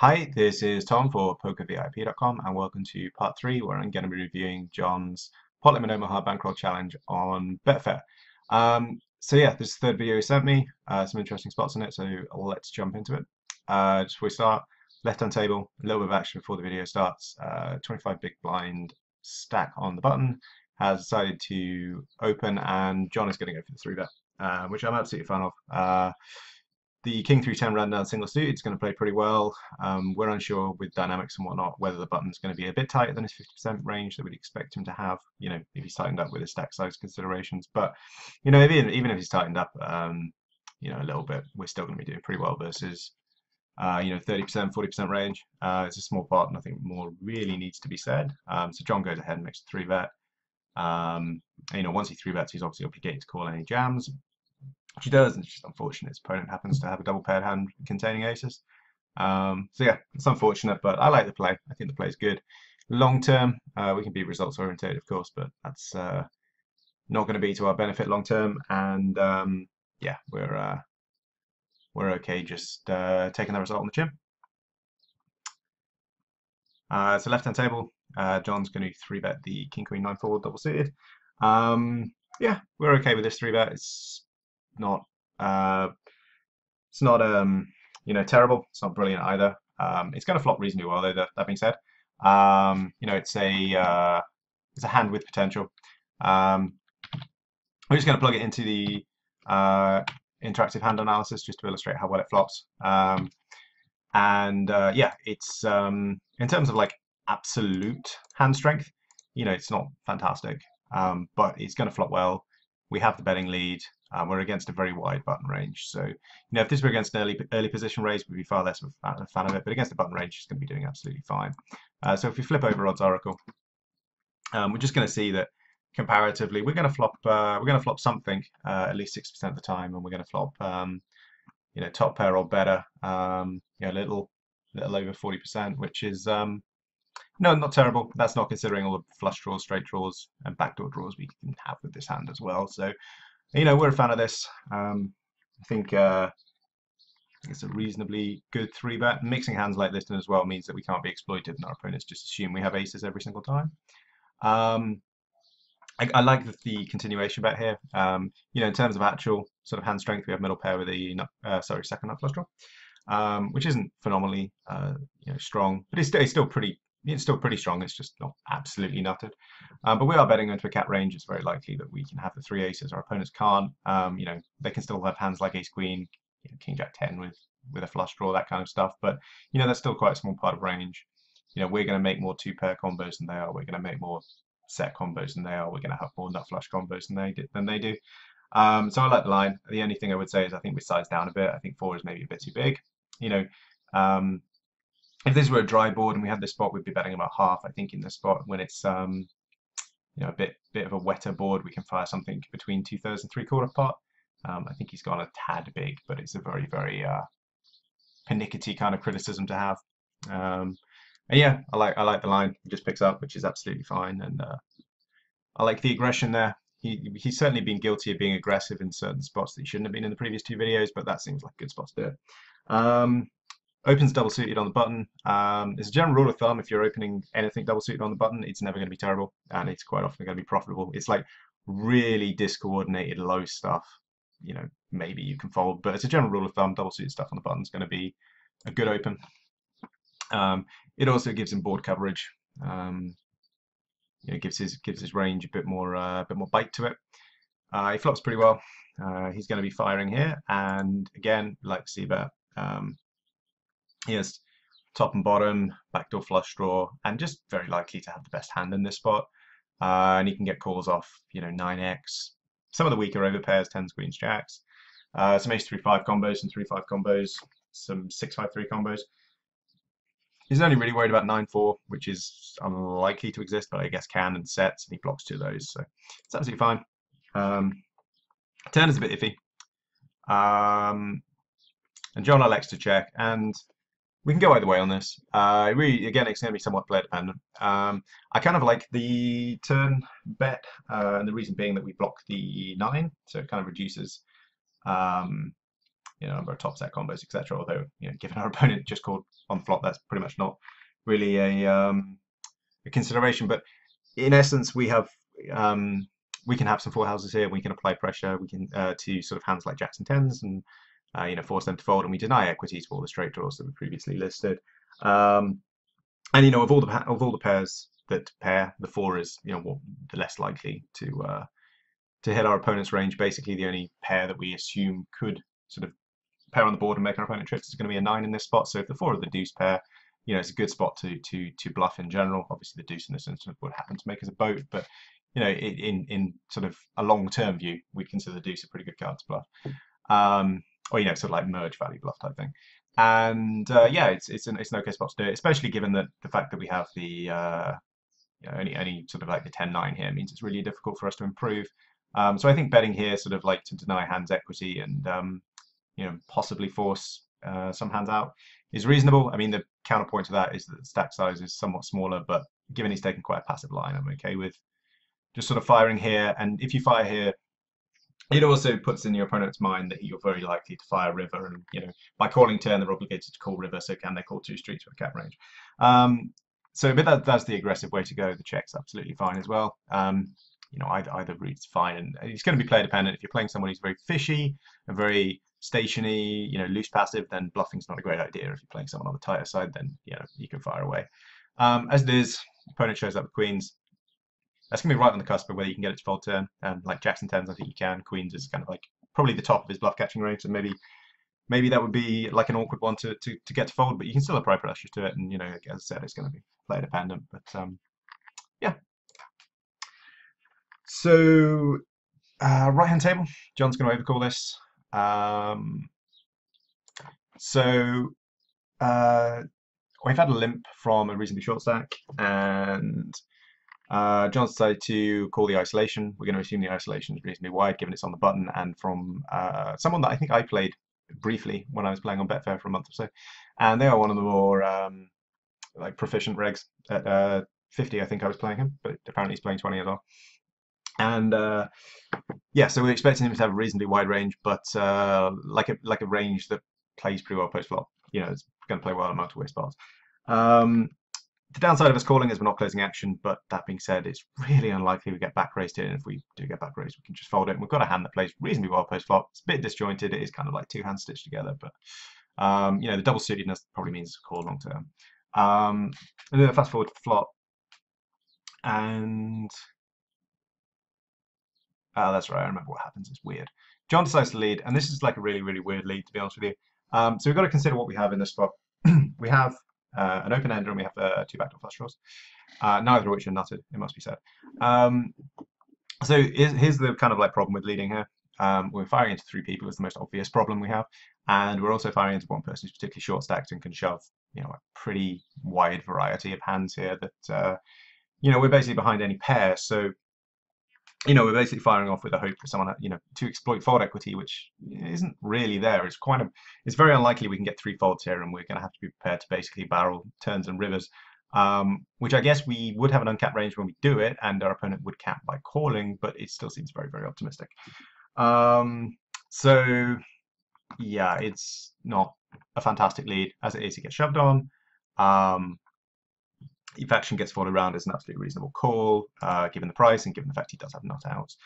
Hi, this is Tom for PokerVIP.com and welcome to part 3 where I'm going to be reviewing John's Pot Limit Omaha Bankroll Challenge on Betfair. So yeah, this is the third video he sent me, some interesting spots in it, so let's jump into it. Just before we start, left-hand table, a little bit of action before the video starts. 25 big blind stack on the button, has decided to open and John is going to go for the 3-bet, which I'm absolutely a fan of. The King 3-10 ran down single suit. It's going to play pretty well. We're unsure with dynamics and whatnot whether the button's going to be a bit tighter than his 50% range that we'd expect him to have. You know, if he's tightened up with his stack size considerations. But you know, even if he's tightened up, you know, a little bit, we're still going to be doing pretty well versus you know, 30%, 40% range. It's a small pot, nothing more really needs to be said. So John goes ahead and makes a 3-bet. You know, once he 3-bets, he's obviously obligated to call any jams. She does, and it's just unfortunate his opponent happens to have a double paired hand containing aces. So yeah, it's unfortunate, but I like the play. I think the play is good. Long term, we can be results oriented, of course, but that's not going to be to our benefit long term. And yeah, we're okay just taking the result on the chin. So left hand table, John's going to 3-bet the King Queen 9-4 double suited. Yeah, we're okay with this 3-bet. Not uh, it's not you know, terrible. It's not brilliant either. It's going to flop reasonably well though. That being said, you know, it's a hand with potential. We're just going to plug it into the interactive hand analysis just to illustrate how well it flops. Yeah, it's in terms of like absolute hand strength, you know, it's not fantastic, but it's going to flop well. We have the betting lead. We're against a very wide button range, so you know, if this were against an early position raise, we'd be far less of a fan of it. But against the button range, it's going to be doing absolutely fine. So if we flip over odds oracle, we're just going to see that comparatively, we're going to flop something at least 6% of the time, and we're going to flop you know, top pair or better, you know, a little over 40%, which is no, not terrible. That's not considering all the flush draws, straight draws, and backdoor draws we can have with this hand as well. So, you know, we're a fan of this. I think it's a reasonably good 3-bet. Mixing hands like this as well means that we can't be exploited, and our opponents just assume we have aces every single time. I like the continuation bet here. You know, in terms of actual sort of hand strength, we have middle pair with a second nut flush draw, which isn't phenomenally you know, strong, but it's still pretty strong. It's just not absolutely nutted. But we are betting into a cat range. It's very likely that we can have the 3 aces. Our opponents can't. You know, they can still have hands like ace queen, you know, king jack 10 with a flush draw, that kind of stuff. But you know, that's still quite a small part of range. You know, we're going to make more 2-pair combos than they are. We're going to make more set combos than they are. We're going to have more nut flush combos than they do. So I like the line. The only thing I would say is I think we size down a bit. I think 4 is maybe a bit too big. You know, if this were a dry board and we had this spot, we'd be betting about half. I think in this spot, when it's you know, a bit of a wetter board, we can fire something between 2/3 and 3/4 pot. I think he's gone a tad big, but it's a very pernickety kind of criticism to have. And yeah, I like the line. He just picks up, which is absolutely fine, and I like the aggression there. He's certainly been guilty of being aggressive in certain spots that he shouldn't have been in the previous 2 videos, but that seems like a good spot to do it. Opens double suited on the button. As a general rule of thumb, if you're opening anything double suited on the button, it's never going to be terrible, and it's quite often going to be profitable. It's like really discoordinated low stuff. You know, maybe you can fold, but as a general rule of thumb, double suited stuff on the button is going to be a good open. It also gives him board coverage. You know, gives his range a bit more bite to it. He flops pretty well. He's going to be firing here, and again, like c-bet. He has top and bottom, backdoor flush draw, and just very likely to have the best hand in this spot. And he can get calls off, you know, 9x. Some of the weaker overpairs, 10s, queens, jacks. Some ace-3-5 combos, some 3-5 combos, some 6-5-3 combos. He's only really worried about 9-4, which is unlikely to exist, but I guess can and sets, and he blocks 2 of those, so it's absolutely fine. Turn is a bit iffy. And John elects to check, and we can go either way on this. Really, again, it's going to be somewhat player dependent. I kind of like the turn bet, and the reason being that we block the 9, so it kind of reduces you know, a number of top set combos, etc. Although, you know, given our opponent just called on the flop, that's pretty much not really a consideration. But in essence, we can have some four houses here. We can apply pressure. We can to sort of hands like jacks and tens, and you know, force them to fold, and we deny equities for all the straight draws that we previously listed. And you know, of all the pairs that pair, the four is, you know, the less likely to hit our opponent's range. Basically, the only pair that we assume could sort of pair on the board and make our opponent trips is going to be a 9 in this spot. So if the four of the deuce pair, you know, it's a good spot to bluff in general. Obviously, the deuce in this instance would happen to make us a boat, but you know, in sort of a long-term view, we'd consider the deuce a pretty good card to bluff. Or you know, sort of like merge value bluff type thing. And yeah, it's an okay spot to do it, especially given that the fact that we have the you know, only sort of like the 10-9 here means it's really difficult for us to improve. So I think betting here sort of like to deny hands equity and you know, possibly force some hands out is reasonable. I mean, the counterpoint to that is that the stack size is somewhat smaller, but given he's taken quite a passive line, I'm okay with just sort of firing here. And if you fire here, it also puts in your opponent's mind that you're very likely to fire river, and you know, by calling turn, they're obligated to call river. So can they call two streets with a cap range? But that's the aggressive way to go. The check's absolutely fine as well. You know, either route's fine, and it's going to be player dependent. If you're playing someone who's very fishy and very stationy, you know, loose passive, then bluffing's not a great idea. If you're playing someone on the tighter side, then you know, you can fire away. As it is, opponent shows up with queens. That's going to be right on the cusp of whether you can get it to fold turn. Like jacks and tens, I think you can. Queens is kind of like probably the top of his bluff catching range, so maybe that would be like an awkward one to get to fold, but you can still apply pressure to it. And you know, as I said, it's going to be player dependent. But yeah. So right hand table, John's going to overcall this. So we've had a limp from a reasonably short stack, and John decided to call the isolation. We're going to assume the isolation is reasonably wide, given it's on the button, and from someone that I think I played briefly when I was playing on Betfair for a month or so. And they are one of the more like proficient regs. At 50, I think I was playing him, but apparently he's playing 20 as well. And yeah, so we're expecting him to have a reasonably wide range, but like a range that plays pretty well post flop. You know, it's going to play well in multiple spots. The downside of us calling is we're not closing action, but that being said, it's really unlikely we get back raised here. And if we do get back raised, we can just fold it. And we've got a hand that plays reasonably well post flop. It's a bit disjointed. It is kind of like two hands stitched together, but you know, the double suitedness probably means call long term. And then fast forward to flop, and that's right. I remember what happens. It's weird. John decides to lead, and this is like a really, really weird lead, to be honest with you. So we've got to consider what we have in this spot. We have an open ender, and we have two backdoor flush draws, neither of which are nutted, it must be said. So here's the kind of like problem with leading here. We're firing into three people is the most obvious problem we have, and we're also firing into one person who's particularly short stacked and can shove, you know, a pretty wide variety of hands here that you know, we're basically behind any pair. So you know, we're basically firing off with a hope for someone, you know, to exploit fold equity, which isn't really there. It's very unlikely we can get three folds here, and we're going to have to be prepared to basically barrel turns and rivers, which I guess we would have an uncapped range when we do it, and our opponent would cap by calling, but it still seems very, very optimistic. So yeah, it's not a fantastic lead. As it is, he gets shoved on. If action gets followed around, it's an absolutely reasonable call, given the price and given the fact he does have nut outs.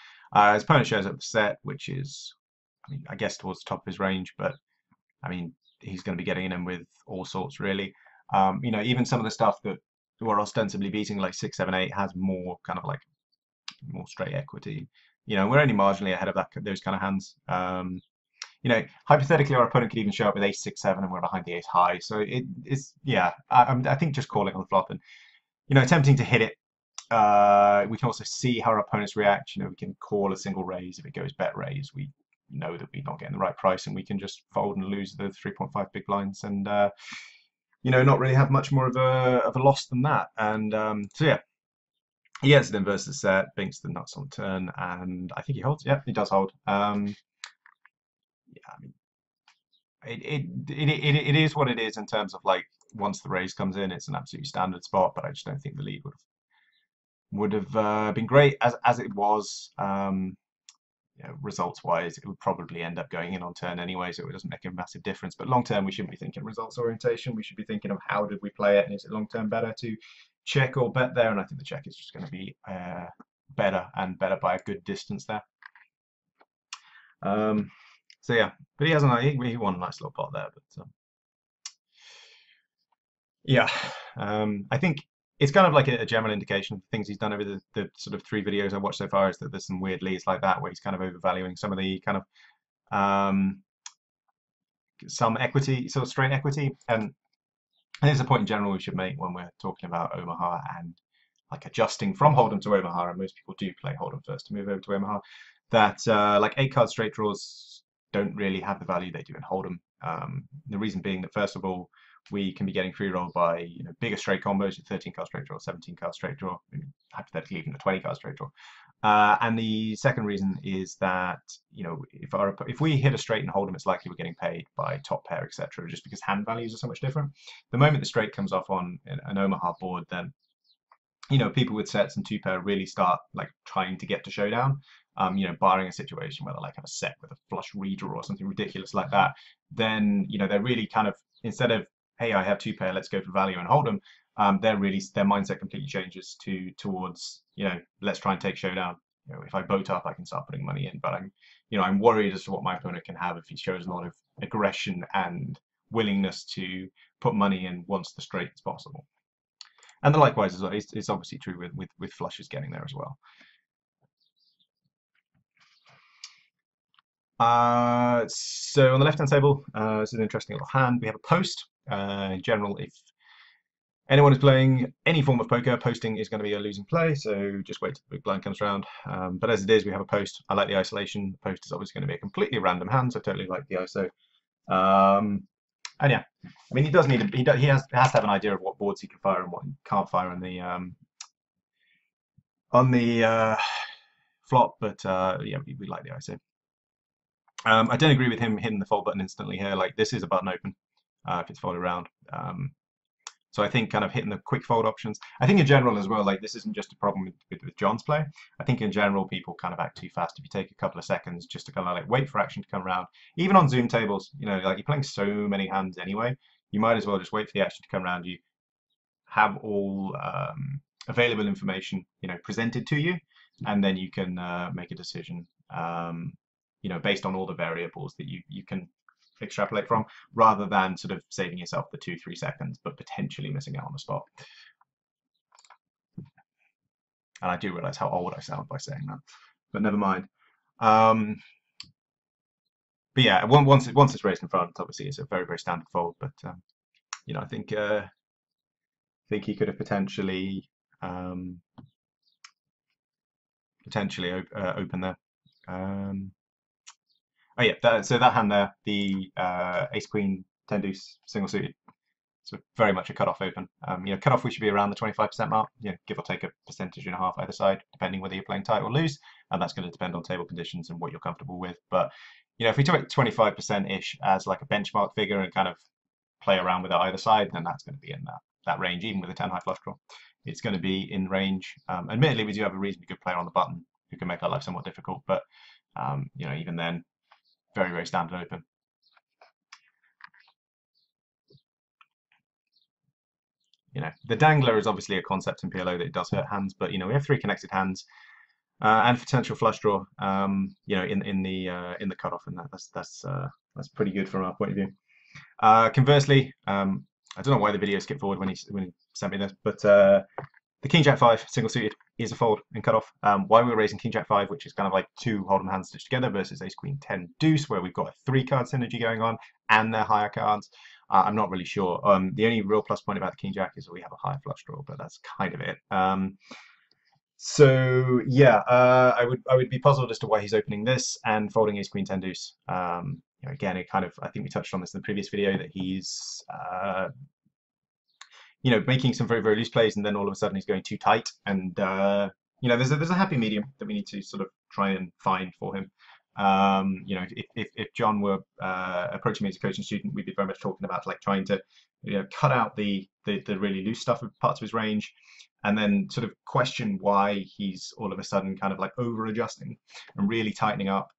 His opponent shows up the set, which is, I mean, I guess towards the top of his range, but I mean, he's going to be getting in with all sorts, really. You know, even some of the stuff that we're ostensibly beating, like 6, 7, 8, has more kind of like more straight equity. You know, we're only marginally ahead of those kind of hands. You know, hypothetically, our opponent could even show up with ace, 6, 7, and we're behind the ace high. So it's, yeah, I think just calling on the flop and, you know, attempting to hit it. We can also see how our opponents react. You know, we can call a single raise. If it goes bet raise, we know that we're not getting the right price, and we can just fold and lose the 3.5 big blinds, and you know, not really have much more of a loss than that. And so yeah, he gets it in versus set, binks the nuts on turn, and I think he holds. Yeah, he does hold. Yeah, I mean, it is what it is in terms of like once the raise comes in, it's an absolutely standard spot, but I just don't think the lead would have been great as it was. results-wise, it would probably end up going in on turn anyway, so it doesn't make a massive difference. But long term, we shouldn't be thinking results orientation. We should be thinking of how did we play it, and is it long term better to check or bet there? And I think the check is just going to be better, and better by a good distance there. So yeah, but he hasn't. He won a nice little pot there, but yeah, I think it's kind of like a general indication of things he's done over the sort of 3 videos I watched so far, is that there's some weird leads like that where he's kind of overvaluing some of the kind of some equity, sort of straight equity. And there's a point in general we should make when we're talking about Omaha and like adjusting from Hold'em to Omaha, and most people do play Hold'em first to move over to Omaha, that like 8-card straight draws don't really have the value they do in Hold'em. The reason being that, first of all, we can be getting free roll by bigger straight combos, 13-card straight draw, 17-card straight draw, hypothetically even a 20-card straight draw. And the second reason is that if we hit a straight and Hold'em, it's likely we're getting paid by top pair, etc., just because hand values are so much different. The moment the straight comes off on an Omaha board, then people with sets and 2-pair really start like trying to get to showdown. Barring a situation where they like have a set with a flush redraw or something ridiculous like that, then they're really kind of, instead of, hey, I have 2-pair, let's go for value and hold them, their mindset completely changes towards let's try and take showdown. If I boat up, I can start putting money in, but I'm worried as to what my opponent can have if he shows a lot of aggression and willingness to put money in once the straight is possible. And the likewise as well, it's obviously true with flushes getting there as well. So on the left-hand table, this is an interesting little hand. We have a post. In general, if anyone is playing any form of poker, posting is going to be a losing play, so just wait till the big blind comes around. But as it is, we have a post. I like the isolation. The post is obviously going to be a completely random hand, so I totally like the ISO. And yeah, I mean, he does need he has to have an idea of what boards he can fire and what he can't fire on the flop. But yeah, we like the ISO. I don't agree with him hitting the fold button instantly here. Like, this is a button open if it's folded around. So I think kind of hitting the quick fold options. I think in general as well, like, this isn't just a problem with John's play. I think in general people kind of act too fast. If you take a couple of seconds just to kind of like wait for action to come around, even on Zoom tables, like, you're playing so many hands anyway, you might as well just wait for the action to come around. You have all available information, presented to you, and then you can make a decision, based on all the variables that you can extrapolate from, rather than sort of saving yourself the 2-3 seconds but potentially missing out on the spot. And I do realize how old I sound by saying that, but never mind. But yeah, once it's raised in front, obviously it's a very, very standard fold. But I think he could have potentially opened there. Oh yeah, so that hand there, the ace queen 10 deuce single suited, so very much a cutoff open. Cutoff we should be around the 25% mark, give or take a percentage and a half either side, depending whether you're playing tight or loose, and that's going to depend on table conditions and what you're comfortable with. But if we took 25% ish as like a benchmark figure and kind of play around with it either side, then that's going to be in that range, even with a 10 high flush draw. It's going to be in range. Admittedly, we do have a reasonably good player on the button who can make our life somewhat difficult, but even then, very, very standard open. The dangler is obviously a concept in PLO that it does hurt hands, but we have 3 connected hands and potential flush draw, in the cutoff, and that's pretty good from our point of view. Conversely, I don't know why the video skipped forward when he sent me this, but the King Jack 5 single suited is a fold in cutoff. Why we're raising King Jack 5, which is kind of like 2 Hold'em hands stitched together, versus Ace Queen 10 deuce, where we've got a 3-card synergy going on and they're higher cards. I'm not really sure. The only real plus point about the King Jack is that we have a higher flush draw, but that's kind of it. So yeah, I would be puzzled as to why he's opening this and folding Ace Queen 10 deuce. Again, it kind of, I think we touched on this in the previous video, that he's making some very, very loose plays, and then all of a sudden he's going too tight. And there's a happy medium that we need to sort of try and find for him. If John were approaching me as a coaching student, we'd be very much talking about like trying to cut out the the really loose stuff of parts of his range, and then sort of question why he's all of a sudden kind of like over adjusting and really tightening up,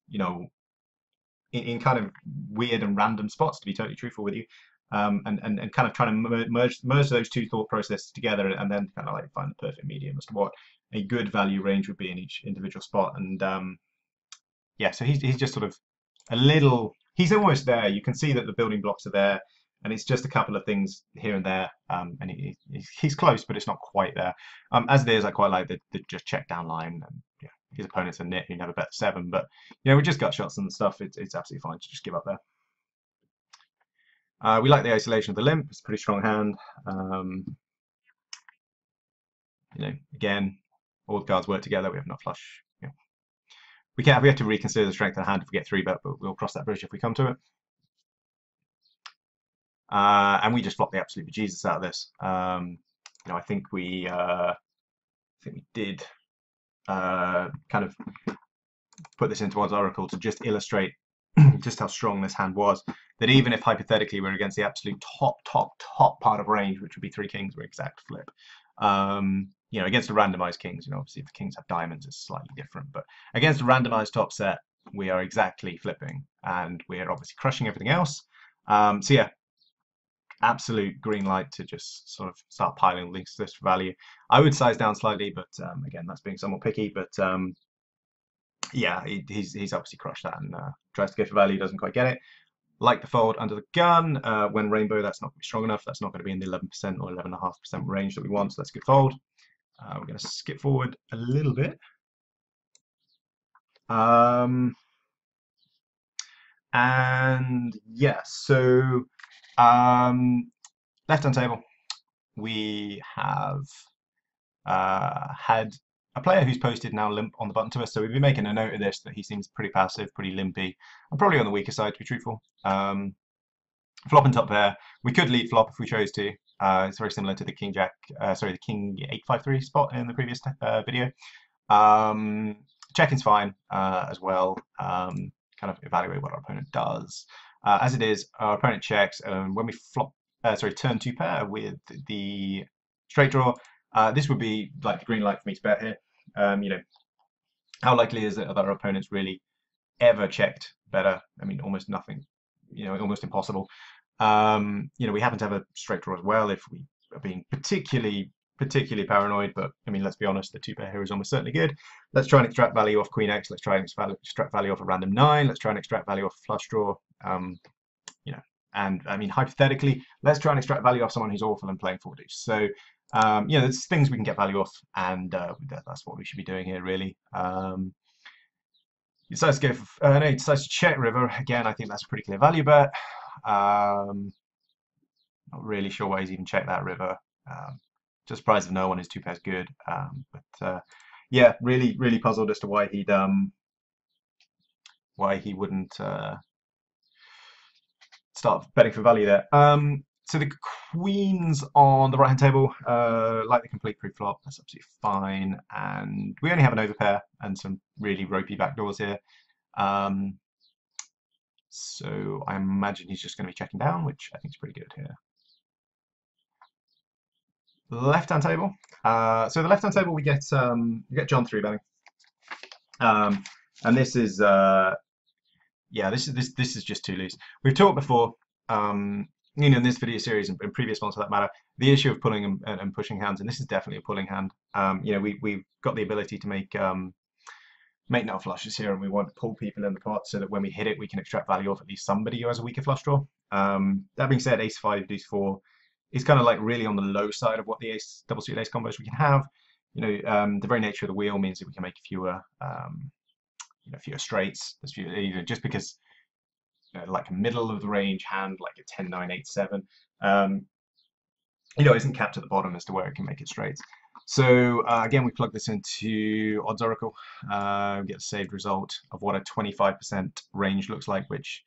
you know, in kind of weird and random spots, to be totally truthful with you, and kind of trying to merge those two thought processes together, and then kind of like find the perfect medium as to what a good value range would be in each individual spot. And yeah, so he's just sort of a little, he's almost there. You can see that the building blocks are there, and it's just a couple of things here and there, and he's close, but it's not quite there. As it is, I quite like the just check down line, and yeah, his opponent's a nit who never bet 7, but you know, we just got shots and stuff. It's absolutely fine to just give up there. We like the isolation of the limp. It's a pretty strong hand. You know, again, all the cards work together. We have nut flush. Yeah. We have to reconsider the strength of the hand if we get 3-bet, but we'll cross that bridge if we come to it. And we just flop the absolute bejesus out of this. You know, I think we did kind of put this into Odds Oracle to just illustrate just how strong this hand was. That even if hypothetically we're against the absolute top part of range, which would be 3 kings, we're exact flip. You know, against the randomized kings, you know, obviously if the kings have diamonds, it's slightly different. But against a randomized top set, we are exactly flipping, and we're obviously crushing everything else. So yeah, absolute green light to just sort of start piling links to this for value. I would size down slightly, but again, that's being somewhat picky. But yeah, he's obviously crushed that and tries to go for value, doesn't quite get it. Like the fold under the gun, when rainbow, that's not going to be strong enough. That's not going to be in the 11% or 11.5% range that we want, so that's a good fold. We're going to skip forward a little bit. And yeah, so left-hand table, we have had a player who's posted now limp on the button to us, so we've been making a note of this, that he seems pretty passive, pretty limpy, and probably on the weaker side, to be truthful. Flop and top pair. We could lead flop if we chose to. It's very similar to the king jack, sorry, the king 8-5-3 spot in the previous video. Checking's fine as well. Kind of evaluate what our opponent does. As it is, our opponent checks, and when we flop, sorry, turn 2 pair with the straight draw, this would be like the green light for me to bet here. You know, how likely is it that our opponent's really ever checked better? I mean, almost nothing. You know, almost impossible. You know, we happen to have a straight draw as well if we are being particularly paranoid, but I mean, let's be honest, the 2 pair here is almost certainly good. Let's try and extract value off Queen X. Let's try and extract value off a random 9. Let's try and extract value off a flush draw. You know, and I mean, hypothetically, let's try and extract value off someone who's awful and playing 4 deuce. So, you know, there's things we can get value off, and that's what we should be doing here, really. He decides to go for, no, he decides to check river. Again, I think that's a pretty clear value bet. Not really sure why he's even checked that river. Just surprised if no one is 2 pairs good. But yeah, really puzzled as to why he wouldn't start betting for value there. So the queens on the right-hand table, like the complete pre-flop, that's absolutely fine. And we only have an overpair and some really ropey backdoors here. So I imagine he's just going to be checking down, which I think is pretty good here. Left-hand table. So the left-hand table, we get John 3-betting. And this is yeah, this is just too loose. We've talked before, you know, in this video series and in previous ones for that matter, the issue of pulling and pushing hands, and this is definitely a pulling hand. You know, we've got the ability to make nut flushes here, and we want to pull people in the pot so that when we hit it, we can extract value off at least somebody who has a weaker flush draw. That being said, ace 5, deuce 4 is kind of like really on the low side of what the ace double suited ace combos we can have. You know, the very nature of the wheel means that we can make fewer you know, fewer straights. You know, just because like a middle of the range hand, like a 10-9, 8-7, you know, isn't capped at the bottom as to where it can make it straight. So again, we plug this into Odds Oracle, we get a saved result of what a 25% range looks like, which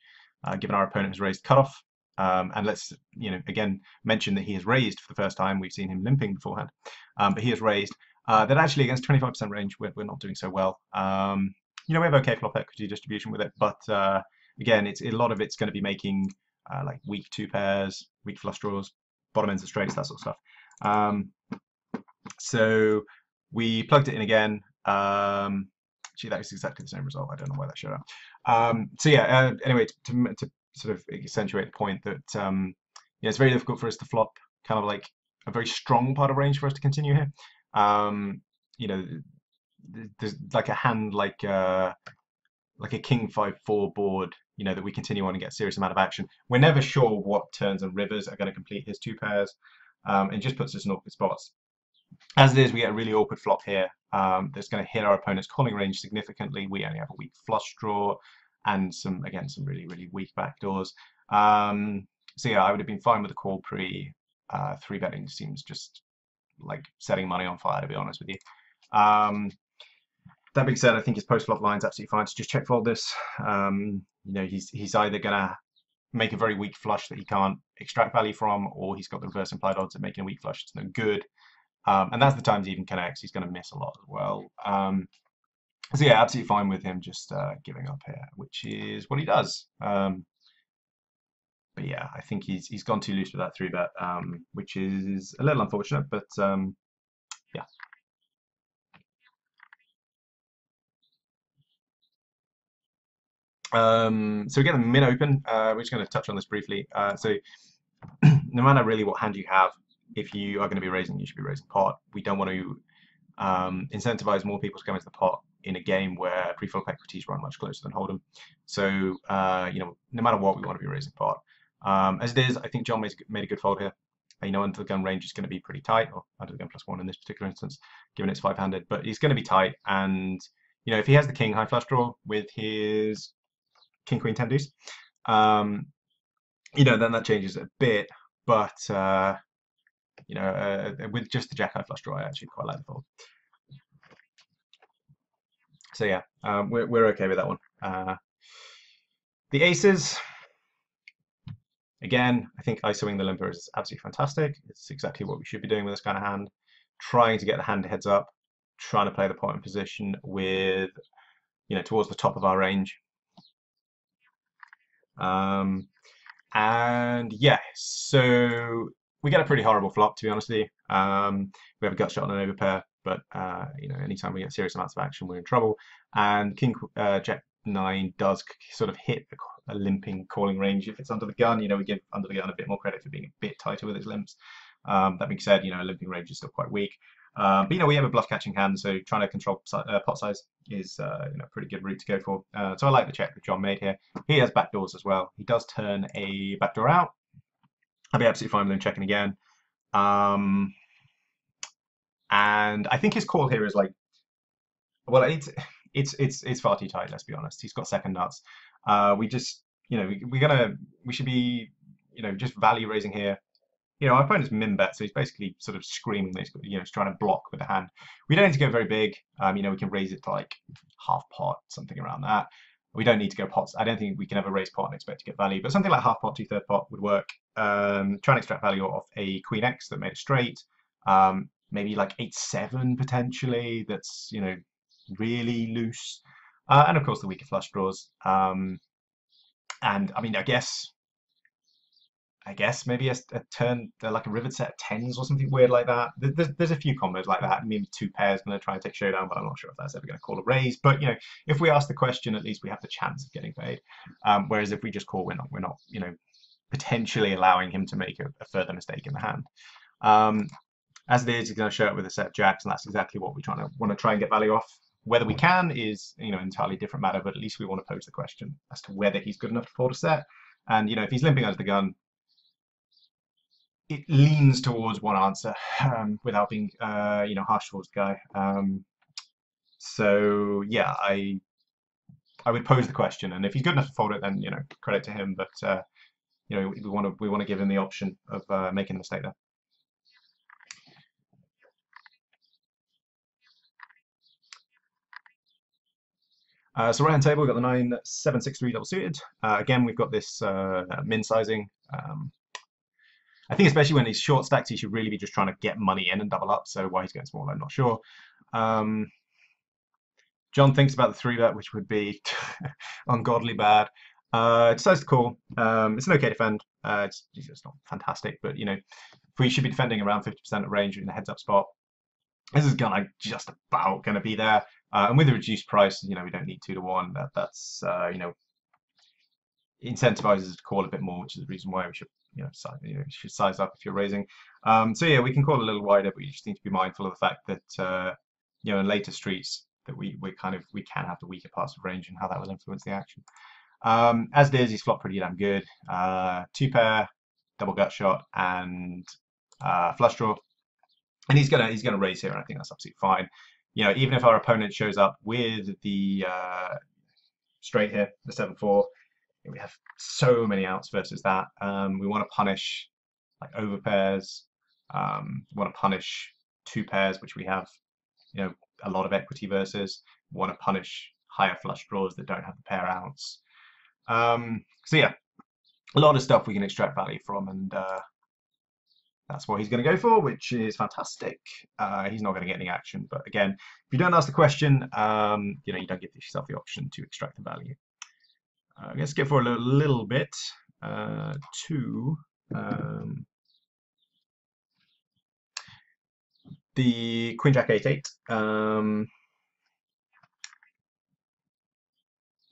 given our opponent has raised cutoff, and let's, you know, again mention that he has raised for the first time. We've seen him limping beforehand, but he has raised. That actually against 25% range, we're not doing so well. You know, we have okay flop equity distribution with it, but again, a lot of it's going to be making like weak 2 pairs, weak flush draws. bottom ends of straights, that sort of stuff. So we plugged it in again. Gee, that was exactly the same result. I don't know why that showed up. So yeah, anyway, to sort of accentuate the point that yeah, it's very difficult for us to flop kind of like a very strong part of range for us to continue here. You know, there's like a hand like a king 5-4 board, you know, that we continue on and get a serious amount of action. We're never sure what turns and rivers are going to complete his two pairs. It just puts us in awkward spots. As it is, we get a really awkward flop here that's going to hit our opponent's calling range significantly. We only have a weak flush draw and some really, really weak backdoors. So yeah, I would have been fine with the call pre. Three betting seems just like setting money on fire, to be honest with you. That being said, I think his post-flop line's absolutely fine to just check fold this. You know, he's either going to make a very weak flush that he can't extract value from, or he's got the reverse implied odds of making a weak flush that's no good. And that's the times he even connects. He's going to miss a lot as well. So yeah, absolutely fine with him just giving up here, which is what he does. But yeah, I think he's gone too loose with that 3-bet, which is a little unfortunate, but yeah. So we get the min open. We're just going to touch on this briefly. So no matter really what hand you have, if you are going to be raising, you should be raising pot. We don't want to incentivize more people to come into the pot in a game where pre-flop equities run much closer than hold'em. So you know, no matter what, we want to be raising pot. As it is, I think John made a good fold here. You know, under the gun range is going to be pretty tight, or under the gun +1 in this particular instance, given it's 5-handed. But he's going to be tight, and you know, if he has the king high flush draw with his king queen 10 deuce, you know, then that changes a bit. But you know, with just the jack high flush draw, I actually quite like the fold. So yeah, we're okay with that one. The aces, again, I think ISOing the limper is absolutely fantastic. It's exactly what we should be doing with this kind of hand. Trying to get the hand heads up, trying to play the pot in position with, you know, towards the top of our range. And yeah, so we get a pretty horrible flop, to be honest with you. We have a gut shot on an overpair, but you know, anytime we get serious amounts of action, we're in trouble. And king jack 9 does sort of hit a limping calling range if it's under the gun. You know, we give under the gun a bit more credit for being a bit tighter with his limps. That being said, you know, a limping range is still quite weak. But you know, we have a bluff catching hand, so trying to control pot size is you know, a pretty good route to go for. So I like the check that John made here. He has backdoors as well. He does turn a backdoor out. I'll be absolutely fine with him checking again. And I think his call here is like, well, it's far too tight. Let's be honest. He's got second nuts. We just, you know, we should be, you know, just value raising here. You know, our opponent's min bet, so he's basically sort of screaming that you know, he's trying to block with the hand. We don't need to go very big. You know, we can raise it to like half pot, something around that. We don't need to go pots. I don't think we can ever raise pot and expect to get value, but something like half pot, 2/3 pot would work. Try and extract value off a queen X that made a straight. Maybe like 8/7 potentially. That's, you know, really loose. And of course the weaker flush draws. And I mean, I guess maybe a turn, like a rivered set of 10s or something weird like that. There's a few combos like that. Maybe two pairs going to try and take showdown, but I'm not sure if that's ever going to call a raise. But you know, if we ask the question, at least we have the chance of getting paid. Whereas if we just call, we're not, you know, potentially allowing him to make a further mistake in the hand. As it is, he's going to show up with a set of jacks, and that's exactly what we want to try and get value off. Whether we can is, you know, an entirely different matter, but at least we want to pose the question as to whether he's good enough to fold a set. And you know, if he's limping under the gun, it leans towards one answer without being, you know, harsh towards the guy. So yeah, I would pose the question, and if he's good enough to fold it, then you know, credit to him. But you know, we want to give him the option of making a mistake there. So right hand table, we've got the 9-7-6-3 double suited. Again, we've got this min sizing. I think especially when he's short stacked, he should really be just trying to get money in and double up. So why he's going small, I'm not sure. John thinks about the 3-bet, which would be ungodly bad. Decides to call. It's an okay defend. It's not fantastic, but you know, we should be defending around 50% of range in the heads-up spot. This is gonna just about gonna be there, and with a reduced price, you know, we don't need 2-to-1. That's you know, incentivizes us to call a bit more, which is the reason why we should, you know, you should size up if you're raising. So yeah, we can call a little wider, but you just need to be mindful of the fact that you know, in later streets that we can have the weaker parts of range and how that will influence the action. As it is, he's flopped pretty damn good. 2-pair, double gut shot, and flush draw, and he's gonna raise here, and I think that's absolutely fine. You know, even if our opponent shows up with the straight here, the 7-4. We have so many outs versus that. We want to punish like over pairs. We want to punish 2 pairs, which we have, you know, a lot of equity versus. We want to punish higher flush draws that don't have the pair outs. So yeah, a lot of stuff we can extract value from, and that's what he's going to go for, which is fantastic. He's not going to get any action, but again, if you don't ask the question, you know, you don't give yourself the option to extract the value. Let's skip for a little bit to the Queen Jack 8-8.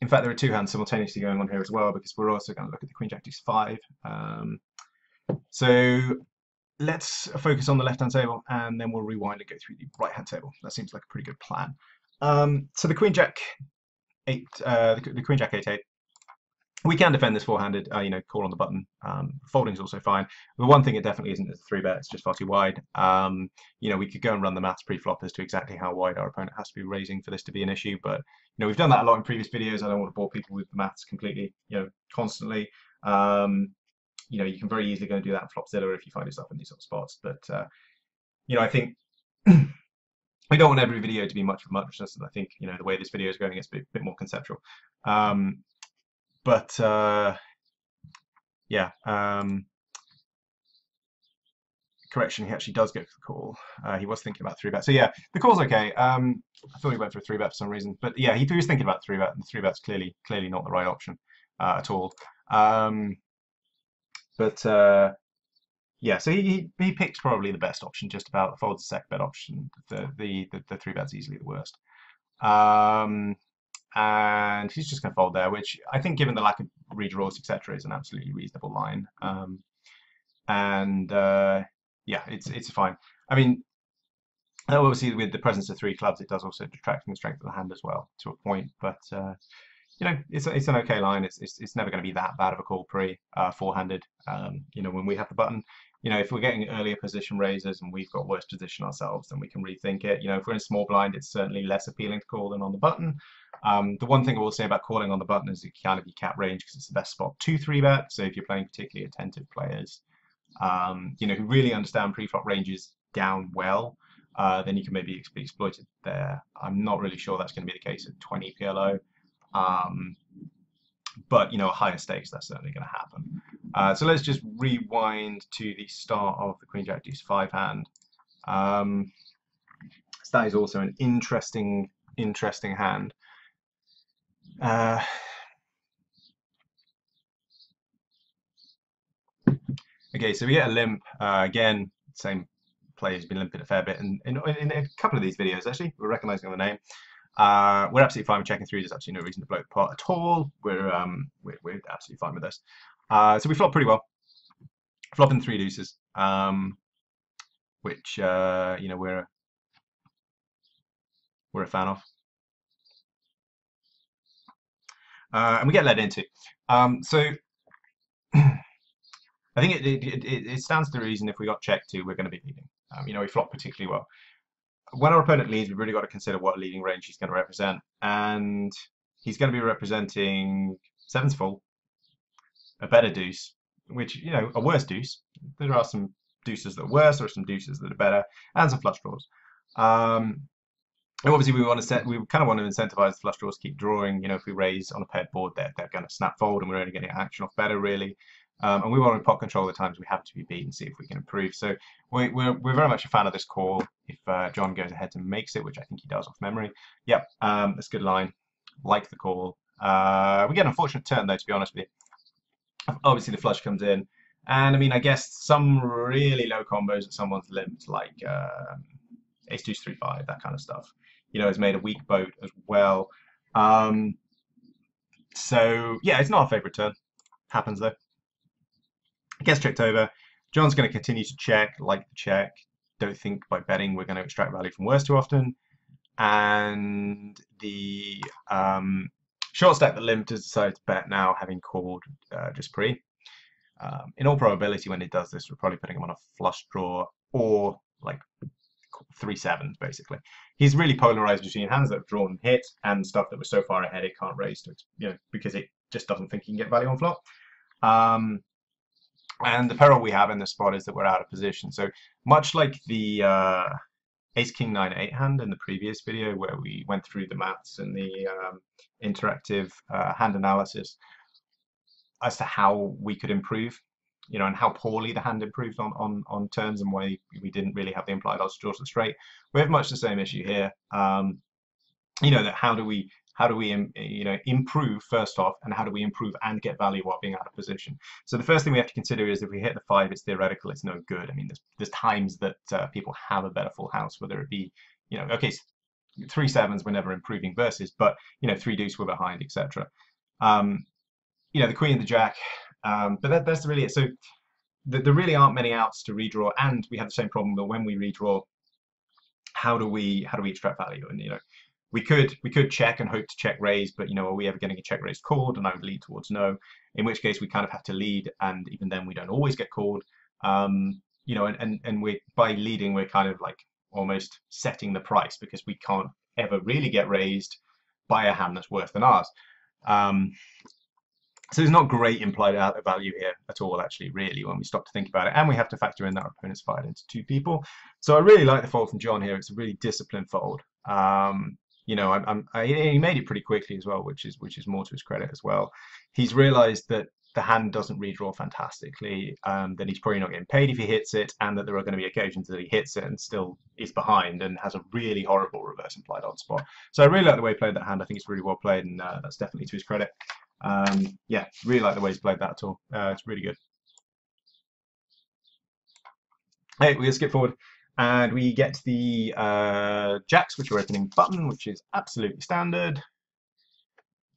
In fact, there are 2 hands simultaneously going on here as well, because we're also going to look at the Queen Jack Deuce 5. So let's focus on the left-hand table, and then we'll rewind and go through the right-hand table. That seems like a pretty good plan. So the Queen Jack 8, the Queen Jack 8-8. We can defend this four-handed, you know, call on the button. Folding is also fine. The one thing it definitely isn't is a 3-bet. It's just far too wide. You know, we could go and run the maths pre-flop as to exactly how wide our opponent has to be raising for this to be an issue. But, you know, we've done that a lot in previous videos. I don't want to bore people with the maths completely, you know, constantly. You know, you can very easily go and do that in Flopzilla if you find yourself in these sort of spots. But, you know, I think we don't want every video to be much of muchness. And I think, you know, the way this video is going, it's a bit more conceptual. But yeah, correction, he actually does go for the call. He was thinking about 3-bet. So yeah, the call's okay. I thought he went for a 3-bet for some reason. But yeah, he was thinking about 3-bet, and the 3-bet's clearly not the right option at all. Yeah, so he picked probably the best option, just about. The fold's the second bet option. The 3-bet's easily the worst. And he's just going to fold there, which I think, given the lack of redraws, etc., is an absolutely reasonable line. Yeah, it's fine. I mean, obviously with the presence of 3 clubs, it does also detract from the strength of the hand as well, to a point. But you know, it's an okay line. It's never going to be that bad of a call pre four-handed. You know, when we have the button. You know, if we're getting earlier position raises and we've got worse position ourselves, then we can rethink it. You know, if we're in small blind, it's certainly less appealing to call than on the button. The one thing I will say about calling on the button is it can be cap range, because it's the best spot to 3-bet. So if you're playing particularly attentive players, you know, who really understand pre-flop ranges down well, then you can maybe be exploited there. I'm not really sure that's going to be the case at 20 PLO. But, you know, higher stakes, that's certainly going to happen. So let's just rewind to the start of the Queen Jack Deuce 5 hand. So that is also an interesting hand. Okay, so we get a limp. Again, same player's been limping a fair bit. And in a couple of these videos, actually, we're recognizing the name. We're absolutely fine with checking through. There's absolutely no reason to blow the pot at all. We're absolutely fine with this. So we flop pretty well. Flopping 3 deuces, which you know, we're a fan of, and we get led into. So I think it stands to reason, if we got checked to, we're going to be leading. You know, we flop particularly well. When our opponent leads, we've really got to consider what leading range he's going to represent. And he's going to be representing 7's full, a better deuce, which, you know, a worse deuce. There are some deuces that are worse, or some deuces that are better, and some flush draws. And obviously we kind of want to incentivize the flush draws to keep drawing. You know, if we raise on a paired board, they're going to snap fold, and we're only getting action off better, really. And we want to pot control the times we have to be beat and see if we can improve. So we're very much a fan of this call. If John goes ahead and makes it, which I think he does off memory. Yep, that's a good line. Like the call. We get an unfortunate turn, though, to be honest with you. Obviously the flush comes in. And I mean, I guess some really low combos at someone's limit, like ace deuce 3 5, that kind of stuff, has made a weak boat as well. Um, so yeah, it's not a favorite turn. Happens though. Gets checked over. John's going to continue to check, like the check. Don't think by betting we're going to extract value from worse too often. And the short stack that limit has decided to bet now, having called just pre. In all probability, when it does this, we're probably putting him on a flush draw or like 3 7s, basically. He's really polarized between hands that have drawn and hit and stuff that was so far ahead it can't raise to, because it just doesn't think he can get value on flop. And the peril we have in this spot is that we're out of position. So much like the Ace King 9 8 hand in the previous video where we went through the maths and the interactive hand analysis as to how we could improve, and how poorly the hand improved on turns and why we didn't really have the implied odds to draw to the straight. We have much the same issue here. That how do we improve first off, and how do we improve and get value while being out of position? So the first thing we have to consider is if we hit the 5, it's theoretical, it's no good. I mean, there's times that people have a better full house, whether it be, okay, 3 7s we're never improving versus, but 3 deuce we're behind, etc. The queen and the jack, but that's really it. So there really aren't many outs to redraw, and we have the same problem that when we redraw, how do we extract value? And we could check and hope to check raise, but are we ever getting a check raise called? And I would lead towards no. In which case we kind of have to lead, and even then we don't always get called. And we by leading we're kind of like almost setting the price because we can't ever really get raised by a hand that's worse than ours. So there's not great implied value here at all, actually, really, when we stop to think about it. And we have to factor in that our opponent's fired into 2 people. So I really like the fold from John here. It's a really disciplined fold. He made it pretty quickly as well, which is more to his credit as well. He's realized that the hand doesn't redraw fantastically, that he's probably not getting paid if he hits it, and that there are going to be occasions that he hits it and still is behind and has a really horrible reverse implied odd spot. So I really like the way he played that hand. I think it's really well played, and that's definitely to his credit. Yeah, really like the way he's played that at all. It's really good. Hey, we're going to skip forward. And we get to the jacks, which are opening button, which is absolutely standard.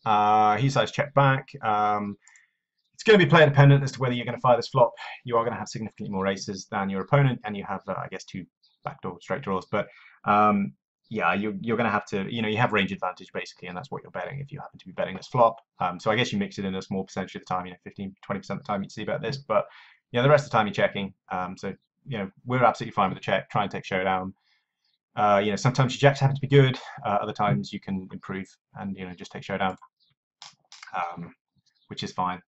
He decides check back. It's going to be player dependent as to whether you're going to fire this flop. You are going to have significantly more aces than your opponent, and you have, I guess, 2 backdoor straight draws. But yeah, you're going to have to, you have range advantage basically, and that's what you're betting if you happen to be betting this flop. So I guess you mix it in a small percentage of the time, 15, 20% of the time you'd see about this, but the rest of the time you're checking. So we're absolutely fine with the check. Try and take showdown. Sometimes your jacks happen to be good. Other times you can improve and just take showdown, which is fine.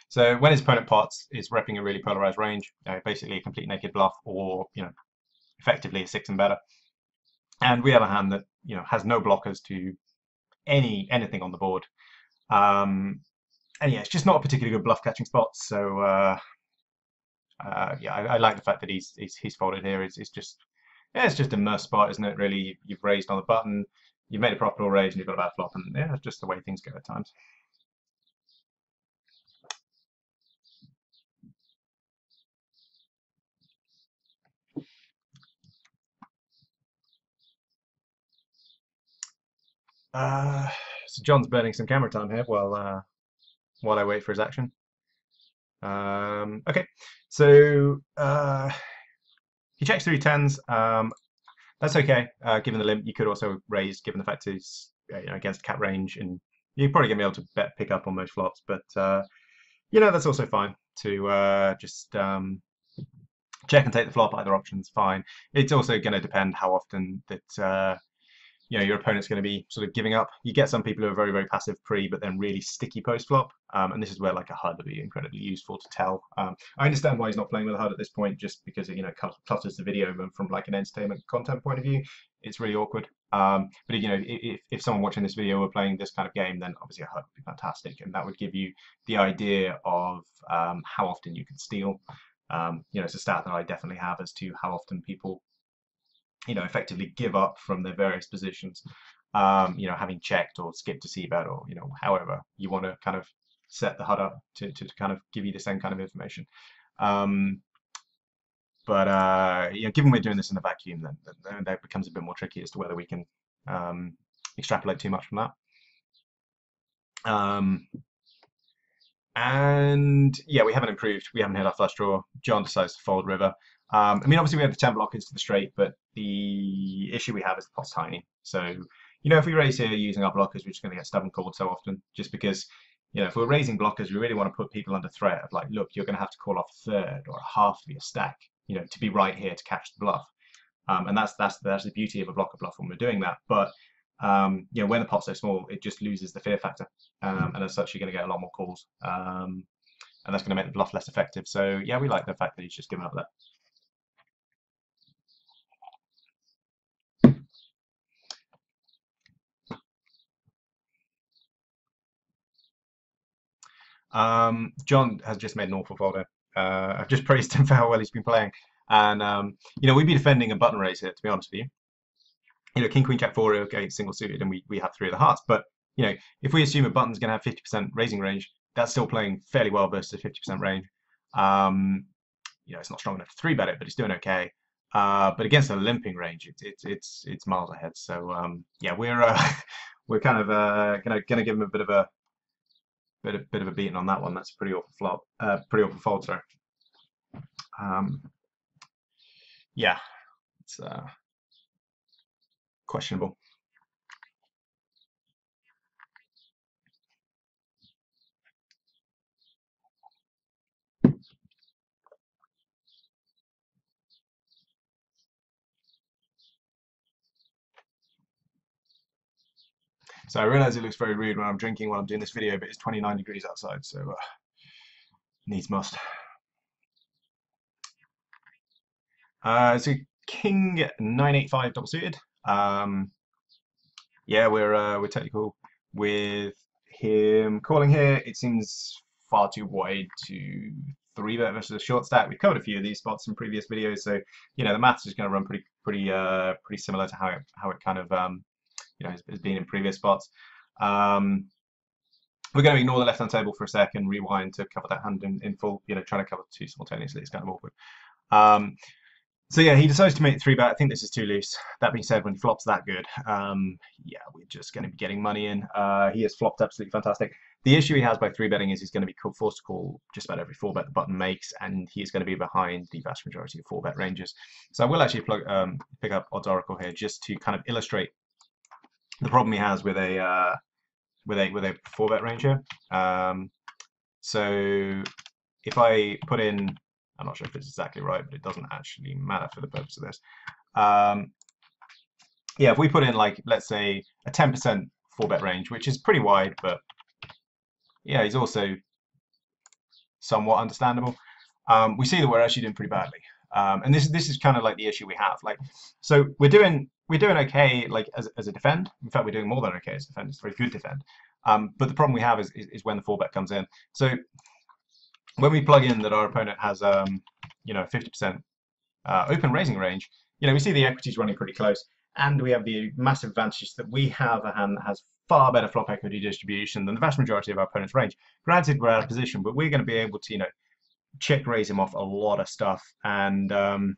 So when his opponent pots, is repping a really polarized range, basically a complete naked bluff, or effectively a 6 and better. And we have a hand that has no blockers to anything on the board. And yeah, it's just not a particularly good bluff catching spot. So yeah, I like the fact that he's folded here. It's just a must spot, isn't it? Really, you've raised on the button, you've made a profitable raise, and you've got a bad flop, and yeah, it's just the way things go at times. So John's burning some camera time here while I wait for his action. Okay, so he checks 3 10s. That's okay, given the limit. You could also raise, given the fact he's against cat range, and you're probably gonna be able to pick up on most flops. But that's also fine to just check and take the flop. Either option's fine. It's also going to depend how often that your opponent's going to be sort of giving up. You get some people who are very, very passive pre, but then really sticky post flop, and this is where like a HUD would be incredibly useful to tell. I understand why he's not playing with a HUD at this point, just because it clutters the video, and from like an entertainment content point of view, it's really awkward. But if someone watching this video were playing this kind of game, then obviously a HUD would be fantastic, and that would give you the idea of how often you can steal. It's a stat that I definitely have as to how often people effectively give up from their various positions, having checked or skipped to c-bet, or however you want to kind of set the HUD up to kind of give you the same kind of information. But given we're doing this in a vacuum, then that becomes a bit more tricky as to whether we can extrapolate too much from that. And yeah, we haven't improved. We haven't hit our flush draw. John decides to fold river. I mean, obviously we have the 10 blockers to the straight, but the issue we have is the pot's tiny. So, if we raise here using our blockers, we're just going to get stubborn called so often, just because, if we're raising blockers, we really want to put people under threat of like, look, you're going to have to call off a third or a half of your stack, to be right here to catch the bluff. And that's the beauty of a blocker bluff when we're doing that. But when the pot's so small, it just loses the fear factor, and as such, you're going to get a lot more calls, and that's going to make the bluff less effective. So yeah, we like the fact that he's just given up there. John has just made an awful folder. I've just praised him for how well he's been playing, and we'd be defending a button raise here, to be honest with you. King, queen, jack, 4, okay, single suited, and we have 3 of the hearts. But if we assume a button's going to have 50% raising range, that's still playing fairly well versus a 50% range. It's not strong enough to 3-bet it, but it's doing okay. But against a limping range, it's miles ahead. So yeah, we're kind of gonna give him a bit of a beating on that one. That's a pretty awful flop, pretty awful fold, sorry. Yeah, it's questionable. So I realize it looks very rude when I'm drinking while I'm doing this video, but it's 29 degrees outside, so needs must. So King 985 double suited. Yeah, we're technical with him calling here. It seems far too wide to 3-bet versus a short stack. We've covered a few of these spots in previous videos, so the maths is going to run pretty similar to how it kind of has been in previous spots. We're going to ignore the left-hand table for a second, rewind to cover that hand in full. Trying to cover two simultaneously is kind of awkward. So yeah, he decides to make 3-bet. I think this is too loose. That being said, when he flops that good, yeah, we're just going to be getting money in. He has flopped absolutely fantastic. The issue he has by 3-betting is he's going to be forced to call just about every 4-bet the button makes, and he's going to be behind the vast majority of 4-bet ranges. So I will actually pick up Odds Oracle here just to kind of illustrate the problem he has with a 4-bet range here. So if I put in, I'm not sure if it's exactly right, but it doesn't actually matter for the purpose of this. Yeah, if we put in, like, let's say a 10% 4-bet range, which is pretty wide, but yeah, he's also somewhat understandable. We see that we're actually doing pretty badly, and this is kind of like the issue we have. Like, so we're doing okay, like as a defend. In fact, we're doing more than okay as a defend. It's a very good defend. But the problem we have is when the 4-bet comes in. So when we plug in that our opponent has 50% open raising range, we see the equities running pretty close, and we have the massive advantage that we have a hand that has far better flop equity distribution than the vast majority of our opponent's range. Granted, we're out of position, but we're going to be able to check raise him off a lot of stuff, and we're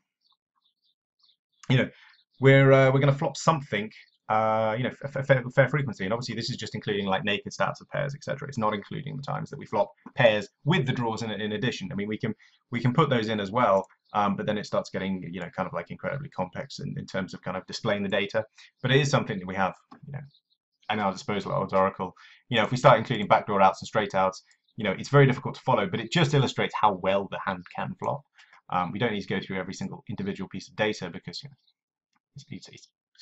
going to flop something. Fair frequency, and obviously this is just including like naked stats of pairs, etc. It's not including the times that we flop pairs with the draws in addition. I mean, we can put those in as well, but then it starts getting kind of like incredibly complex in terms of kind of displaying the data. But it is something that we have at our disposal at Odds Oracle. If we start including backdoor outs and straight outs, it's very difficult to follow, but it just illustrates how well the hand can flop. We don't need to go through every single individual piece of data because it's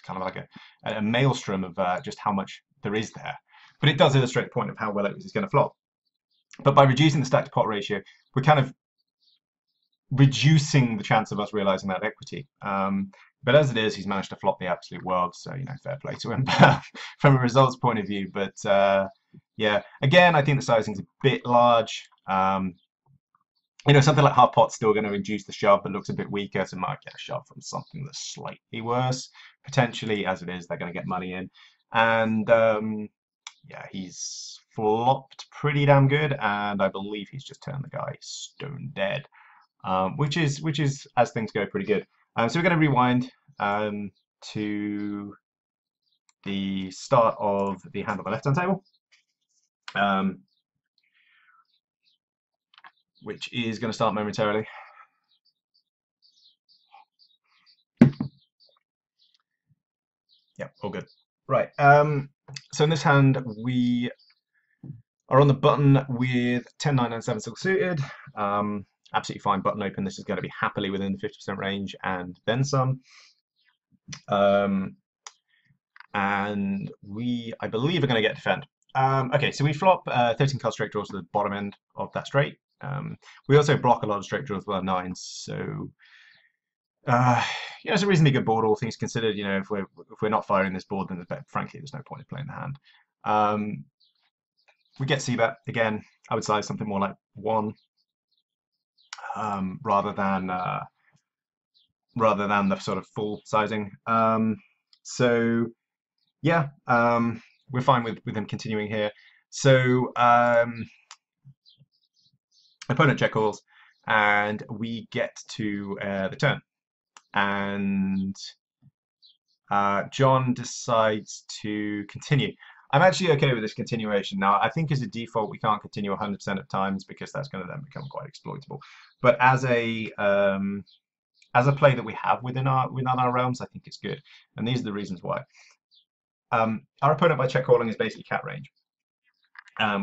kind of like a maelstrom of just how much there is there. But it does illustrate the point of how well it is going to flop. But by reducing the stack to pot ratio, we're kind of reducing the chance of us realizing that equity. But as it is, he's managed to flop the absolute world, so fair play to him from a results point of view. But yeah, again, I think the sizing's a bit large. You know, something like half pot's still going to induce the shove, but looks a bit weaker, so might get a shove from something that's slightly worse. Potentially, as it is, they're going to get money in. And yeah, he's flopped pretty damn good, and I believe he's just turned the guy stone dead, which is as things go pretty good. So we're going to rewind to the start of the hand on the left-hand table, um, which is going to start momentarily. Yep, all good. Right. So in this hand, we are on the button with 10, 9, and 7 still suited. Absolutely fine button open. This is going to be happily within the 50% range and then some. And we, I believe, are going to get defend. Okay, so we flop 13 card straight draws to the bottom end of that straight. We also block a lot of straight draws with our nines, so yeah, it's a reasonably good board, all things considered. You know, if we're not firing this board, then frankly, there's no point in playing the hand. We get c-bet again. I would size something more like 1, rather than the sort of full sizing. So yeah, we're fine with him continuing here. So opponent check calls, and we get to the turn. And John decides to continue. I'm actually okay with this continuation. Now, I think as a default, we can't continue 100% of times because that's going to then become quite exploitable. But as a play that we have within our realms, I think it's good. And these are the reasons why. Our opponent by check calling is basically cat range.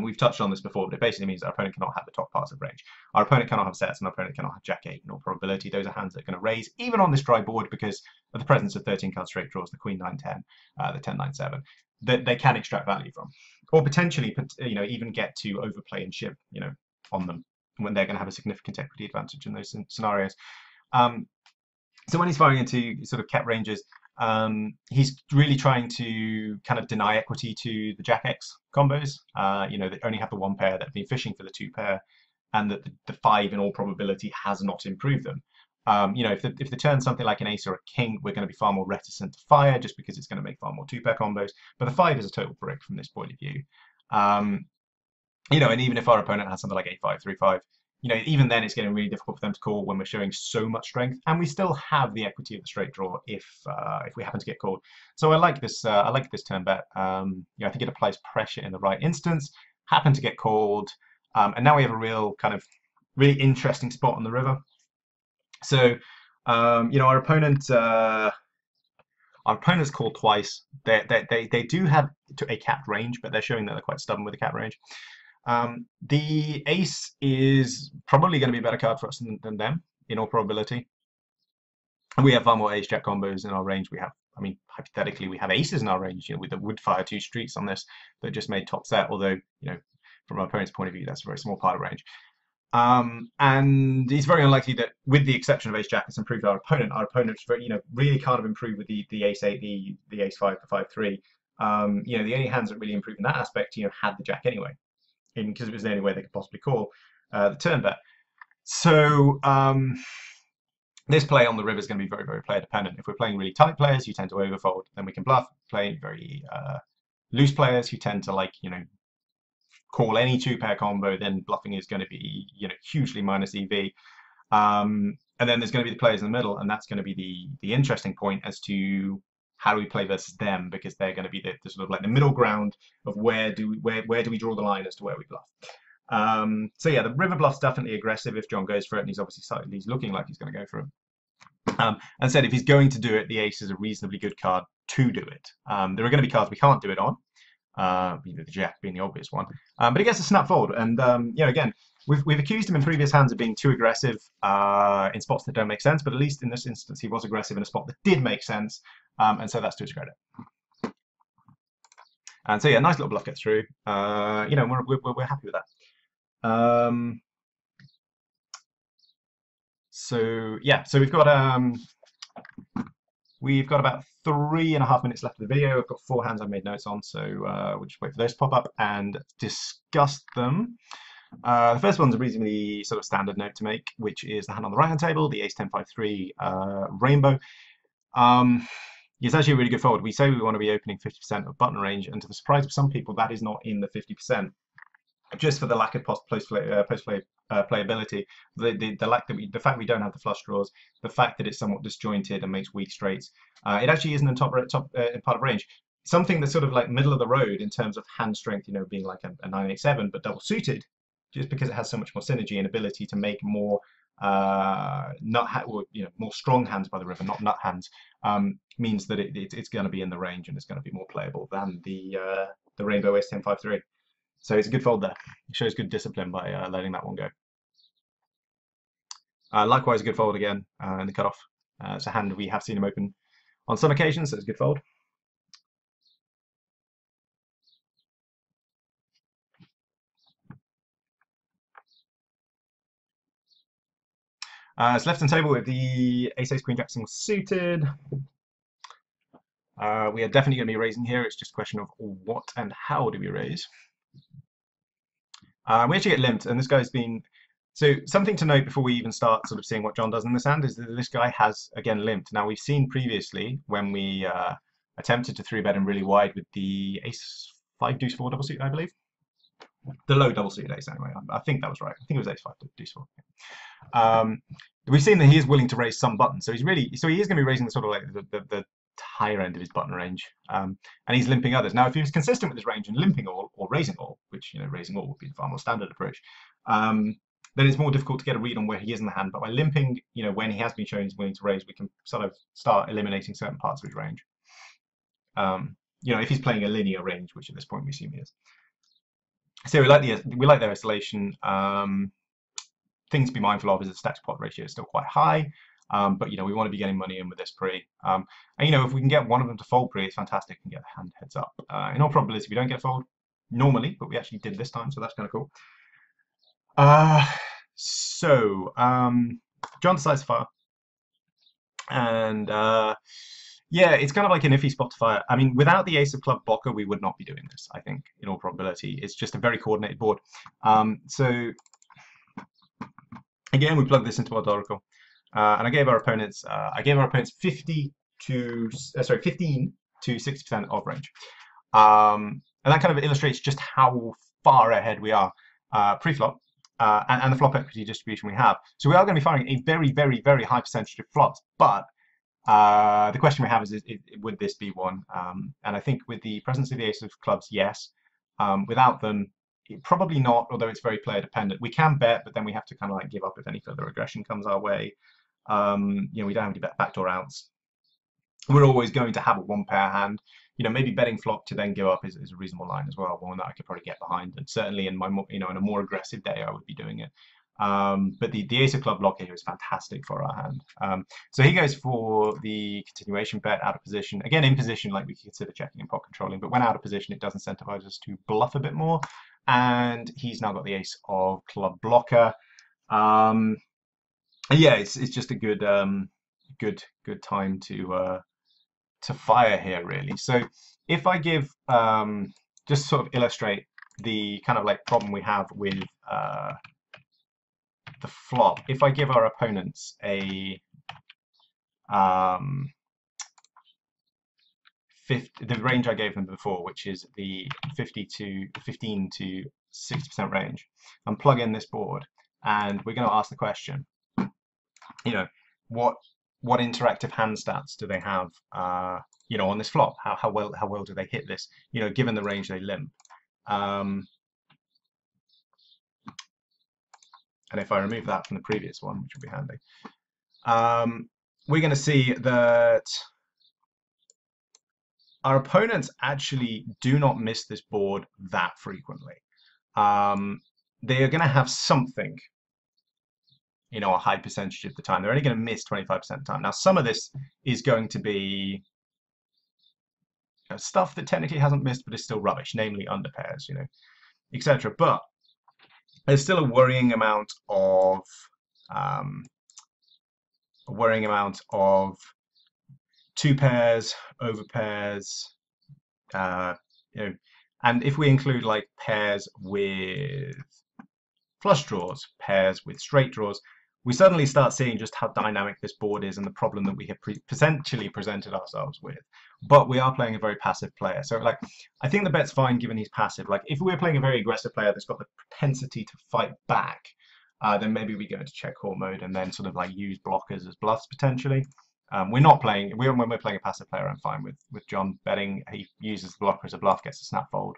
We've touched on this before, but it basically means our opponent cannot have the top parts of range. Our opponent cannot have sets, and our opponent cannot have jack-8 in all probability. Those are hands that are going to raise, even on this dry board, because of the presence of 13 card straight draws, the queen 9-10, the 10-9-7, that they can extract value from, or potentially, you know, even get to overplay and ship, you know, on them when they're going to have a significant equity advantage in those scenarios. So when he's firing into sort of cat ranges, he's really trying to kind of deny equity to the Jack-X combos. You know, they only have the 1 pair that have been fishing for the 2 pair, and that the 5 in all probability has not improved them. You know, if they turn something like an ace or a king, we're going to be far more reticent to fire just because it's going to make far more 2 pair combos. But the 5 is a total brick from this point of view. You know, and even if our opponent has something like 8-5, 3-5, you know, even then it's getting really difficult for them to call when we're showing so much strength, and we still have the equity of the straight draw if we happen to get called. So I like this. I like this turn bet. You know, I think it applies pressure in the right instance. Happen to get called, and now we have a real kind of really interesting spot on the river. So you know, our opponent's called twice. They do have a capped range, but they're showing that they're quite stubborn with the cap range. The ace is probably going to be a better card for us than them, in all probability. And we have far more ace-jack combos in our range. We have, I mean, hypothetically, we have aces in our range, you know, with the would fire 2 streets on this that just made top set, although, you know, from our opponent's point of view, that's a very small part of range. And it's very unlikely that, with the exception of ace-jack, it's improved our opponent. Our opponent's very, you know, really kind of improved with the ace-8, the ace-5, the 5-3. You know, the only hands that really improved in that aspect, you know, had the jack anyway, because it was the only way they could possibly call the turn bet. So this play on the river is going to be very, very player dependent. If we're playing really tight players who tend to overfold, then we can bluff. Playing very loose players who tend to, like, you know, call any 2 pair combo, then bluffing is going to be, you know, hugely minus EV. And then there's going to be the players in the middle, and that's going to be the interesting point as to how do we play versus them, because they're going to be the sort of like the middle ground of where do we draw the line as to where we bluff. So yeah, the river bluff's definitely aggressive if John goes for it, and he's obviously looking like he's going to go for it. And said if he's going to do it, the ace is a reasonably good card to do it. There are going to be cards we can't do it on, you know, the jack being the obvious one, but he gets a snap fold, and you know, again, we've accused him in previous hands of being too aggressive in spots that don't make sense, but at least in this instance he was aggressive in a spot that did make sense, and so that's to his credit. And so yeah, nice little bluff gets through. You know, we're happy with that. So yeah, so we've got about 3.5 minutes left of the video. I've got 4 hands I've made notes on, so we'll just wait for those to pop up and discuss them. The first one's a reasonably sort of standard note to make, which is the hand on the right-hand table, the ace-10-5-3 rainbow. It's actually a really good fold. We say we want to be opening 50% of button range, and to the surprise of some people, that is not in the 50%. Just for the lack of post-play playability, the fact we don't have the flush draws, the fact that it's somewhat disjointed and makes weak straights, it actually isn't in top part of range. Something that's sort of like middle of the road in terms of hand strength, being like a 9-8-7, but double suited, just because it has so much more synergy and ability to make more more strong hands by the river, not nut hands, means that it's going to be in the range and it's going to be more playable than the rainbow ace-10-5-3. So it's a good fold there. It shows good discipline by letting that one go. Likewise, a good fold again in the cutoff. It's a hand we have seen him open on some occasions, so it's a good fold. It's left on table with the ace queen jack single suited. We are definitely going to be raising here. It's just a question of what and how do we raise. We actually get limped, and this guy's been... So something to note before we even start sort of seeing what John does in this hand is that this guy has, again, limped. Now, we've seen previously when we attempted to 3-bet him really wide with the ace-5 deuce-4 double suit, I believe. The low double suited ace, anyway. I think that was right. I think it was ace-5 deuce-4. We've seen that he is willing to raise some buttons, so he is going to be raising the sort of like the higher end of his button range, and he's limping others. Now, if he was consistent with his range and limping all or raising all, which raising all would be the far more standard approach, then it's more difficult to get a read on where he is in the hand. But by limping, when he has been shown he's willing to raise, we can sort of start eliminating certain parts of his range. If he's playing a linear range, which at this point we assume he is. So we like the isolation. Things to be mindful of is the stack to pot ratio is still quite high. But we want to be getting money in with this pre. And if we can get one of them to fold pre, it's fantastic and get the hand heads up. In all probability, we don't get fold normally, but we actually did this time, so that's kind of cool. John decides to fire, and yeah, it's kind of like an iffy spot to fire. I mean, without the ace of club blocker, we would not be doing this. I think, in all probability, it's just a very coordinated board. So again, we plug this into our Oracle. And I gave our opponents 15 to 60% of range, and that kind of illustrates just how far ahead we are pre-flop, and the flop equity distribution we have. So we are going to be firing a very, very, very high percentage of flops, but the question we have is would this be one? And I think with the presence of the ace of clubs, yes. Without them, probably not, although it's very player dependent. We can bet, but then we have to kind of like give up if any further aggression comes our way. We don't have any backdoor outs. We're always going to have a one pair hand. Maybe betting flop to then give up is a reasonable line as well, one that I could probably get behind. And certainly in my in a more aggressive day, I would be doing it. But the ace of club blocker here is fantastic for our hand. So he goes for the continuation bet out of position. Again, in position, like we consider checking and pot controlling, but when out of position, it does incentivize us to bluff a bit more. And he's now got the ace of club blocker. Yeah, it's just a good time to fire here, really. So if I give just sort of illustrate the kind of like problem we have with the flop. If I give our opponents the range I gave them before, which is the 15 to 60% range, and plug in this board, and we're going to ask the question, what interactive hand stats do they have, on this flop? How well do they hit this, given the range they limp? And if I remove that from the previous one, which would be handy, we're going to see that our opponents actually do not miss this board that frequently. They are going to have something, a high percentage of the time. They're only going to miss 25% of the time. Now, some of this is going to be stuff that technically hasn't missed, but is still rubbish, namely underpairs, etc. But there's still a worrying amount of two pairs, over pairs, and if we include like pairs with flush draws, pairs with straight draws, we suddenly start seeing just how dynamic this board is and the problem that we have potentially presented ourselves with. But we are playing a very passive player. So like, I think the bet's fine given he's passive. Like if we were playing a very aggressive player that's got the propensity to fight back, then maybe we go into check call mode and then sort of like use blockers as bluffs potentially. We're not playing, when we're playing a passive player, I'm fine with John betting. He uses the blocker as a bluff, gets a snap fold.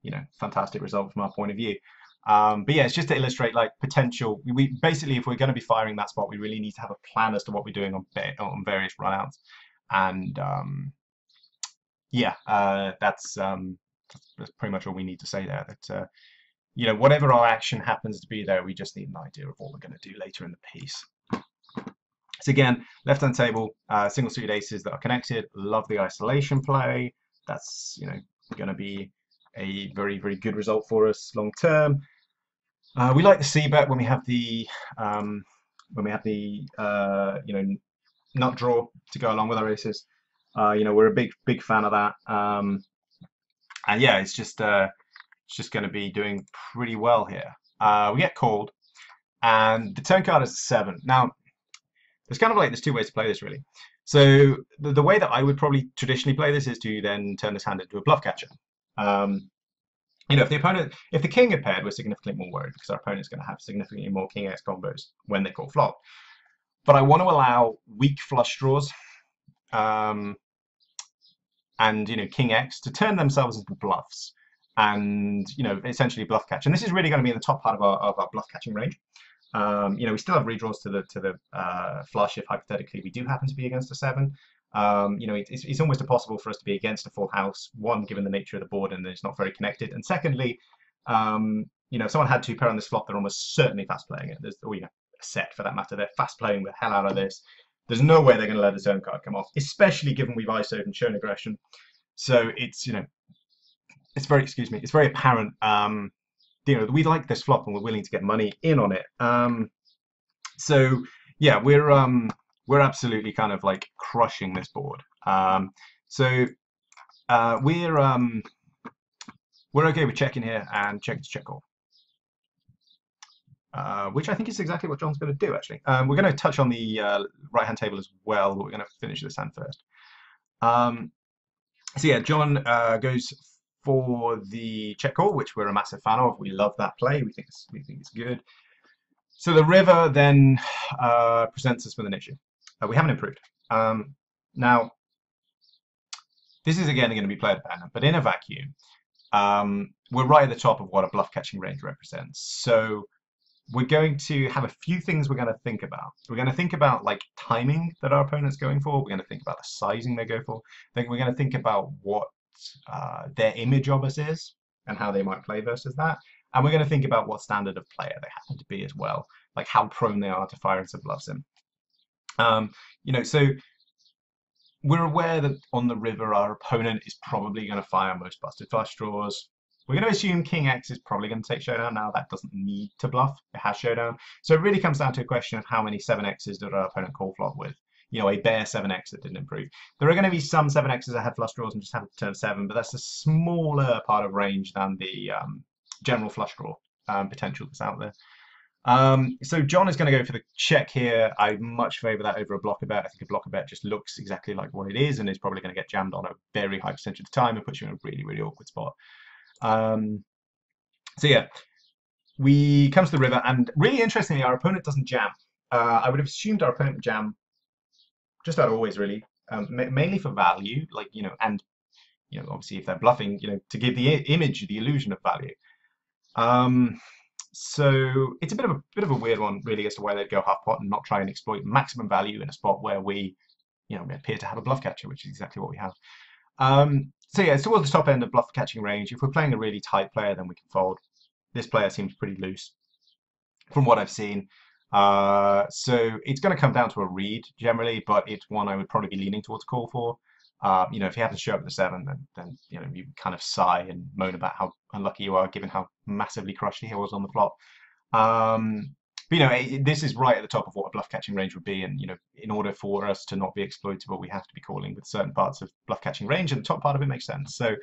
You know, fantastic result from our point of view. But yeah, it's just to illustrate like potential. We basically, if we're going to be firing that spot, we really need to have a plan as to what we're doing on various runouts. And yeah, that's pretty much all we need to say there. That you know, whatever our action happens to be there, we just need an idea of what we're going to do later in the piece. So again, left-hand table, single-suited aces that are connected. Love the isolation play. That's, you know, going to be a very, very good result for us long term. We like the c-bet when we have the you know, nut draw to go along with our aces. You know, we're a big fan of that. And yeah, it's just going to be doing pretty well here. We get called, and the turn card is a 7. Now, there's kind of like there's two ways to play this really. So the way that I would probably traditionally play this is to then turn this hand into a bluff catcher. You know, if the king had paired, we're significantly more worried because our opponent's going to have significantly more king x combos when they call flop. But I want to allow weak flush draws, and you know, king x to turn themselves into bluffs, and you know, essentially bluff catch. And this is really going to be in the top part of our bluff catching range. You know, we still have redraws to the flush if hypothetically we do happen to be against a 7. You know, it's almost impossible for us to be against a full house. One, given the nature of the board and it's not very connected, and secondly, you know, if someone had 2 pair on this flop, they're almost certainly fast playing it. Or you know, a set for that matter. They're fast playing the hell out of this. There's no way they're going to let a turn card come off, especially given we've ISO'd and shown aggression. So it's, you know, it's very, excuse me, it's very apparent. You know, we like this flop and we're willing to get money in on it. So yeah, we're absolutely kind of like crushing this board. So we're okay with checking here and check to check call, which I think is exactly what John's going to do actually. We're going to touch on the right hand table as well, but we're going to finish this hand first. So yeah, John goes for the check call, which we're a massive fan of. We love that play. We think it's good. So the river then presents us with an issue. We haven't improved. Now, this is again going to be player dependent, but in a vacuum, we're right at the top of what a bluff catching range represents. So we're going to have a few things we're going to think about. We're going to think about like timing that our opponent's going for. We're going to think about the sizing they go for. Then we're going to think about what their image of us is and how they might play versus that. And we're going to think about what standard of player they happen to be as well, like how prone they are to firing some bluffs in. You know, so we're aware that on the river our opponent is probably going to fire most busted flush draws. We're going to assume king x is probably going to take showdown. Now that doesn't need to bluff, it has showdown. So it really comes down to a question of how many 7x's did our opponent call flop with. You know, a bare 7x that didn't improve. There are going to be some 7x's that had flush draws and just had to turn 7, but that's a smaller part of range than the general flush draw potential that's out there. So John is going to go for the check here. I much favour that over a blocker bet. I think a blocker bet just looks exactly like what it is and is probably going to get jammed on a very high percentage of the time and puts you in a really, really awkward spot. So yeah, we come to the river, and really interestingly, our opponent doesn't jam. I would have assumed our opponent would jam just about always, really, mainly for value, like, you know, and, you know, obviously if they're bluffing, you know, to give the image the illusion of value. So it's a bit of a weird one, really, as to why they'd go half pot and not try and exploit maximum value in a spot where we, you know, we appear to have a bluff catcher, which is exactly what we have. So yeah, it's towards the top end of bluff catching range. If we're playing a really tight player, then we can fold. This player seems pretty loose from what I've seen. So it's going to come down to a read generally, but it's one I would probably be leaning towards call for. You know, if you happen to show up at the 7, then you know, you kind of sigh and moan about how unlucky you are, given how massively crushed he was on the flop. But you know, this is right at the top of what a bluff catching range would be, and you know, in order for us to not be exploitable, we have to be calling with certain parts of bluff catching range, and the top part of it makes sense. So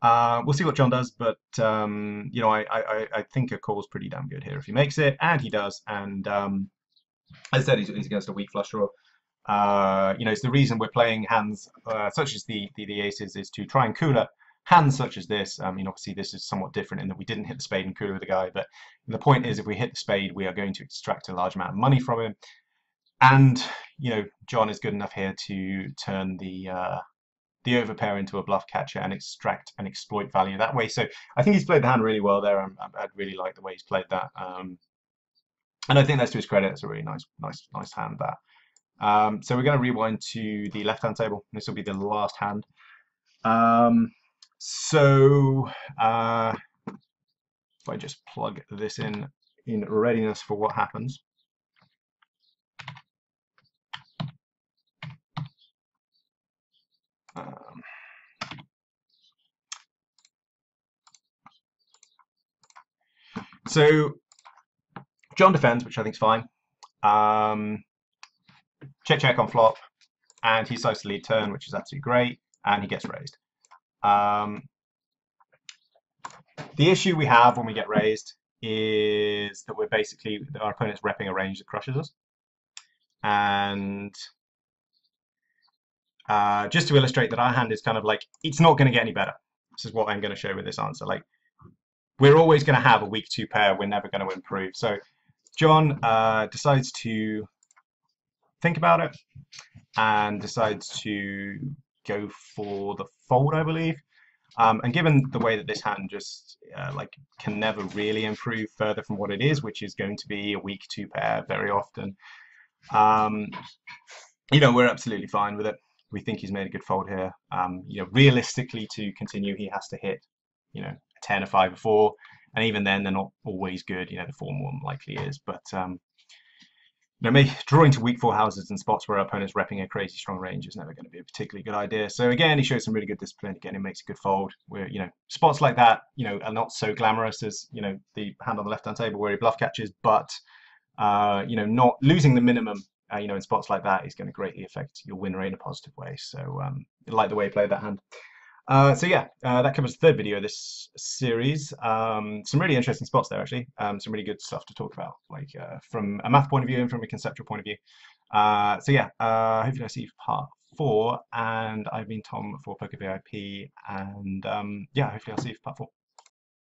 We'll see what John does, but you know, I think a call's pretty damn good here if he makes it, and he does. And as I said, he's against a weak flush draw. You know, it's the reason we're playing hands such as the aces is to try and cooler hands such as this. I mean, obviously this is somewhat different in that we didn't hit the spade and cooler the guy, but the point is if we hit the spade, we are going to extract a large amount of money from him. And you know, John is good enough here to turn the overpair into a bluff catcher and extract and exploit value that way. So I think he's played the hand really well there. I really like the way he's played that. And I think that's to his credit. It's a really nice hand that. So we're going to rewind to the left-hand table. This will be the last hand. So if I just plug this in readiness for what happens. So John defends, which I think is fine. Check on flop, and he decides to lead turn, which is absolutely great, and he gets raised. The issue we have when we get raised is that we're basically, our opponent's repping a range that crushes us. And just to illustrate that our hand is kind of like, it's not going to get any better. This is what I'm going to show with this answer. Like, we're always going to have a weak 2 pair. We're never going to improve. So John decides to think about it and decides to go for the fold, I believe. And given the way that this hand just like can never really improve further from what it is, which is going to be a weak 2 pair very often, you know, we're absolutely fine with it. We think he's made a good fold here. You know, realistically, to continue, he has to hit, you know, a 10, a 5, a 4, and even then, they're not always good. You know, the 4 more likely is, but you know, drawing to weak 4 houses in spots where our opponent's repping a crazy strong range is never going to be a particularly good idea. So again, he shows some really good discipline. Again, he makes a good fold. Where, you know, spots like that, you know, are not so glamorous as, you know, the hand on the left-hand table where he bluff catches, but you know, not losing the minimum, you know, in spots like that is going to greatly affect your win rate in a positive way. So I like the way he played that hand. So yeah, that covers the 3rd video of this series. Some really interesting spots there, actually. Some really good stuff to talk about, like from a math point of view and from a conceptual point of view. So yeah, hopefully I'll see you for part 4. And I've been Tom for PokerVIP, and yeah, hopefully I'll see you for part 4.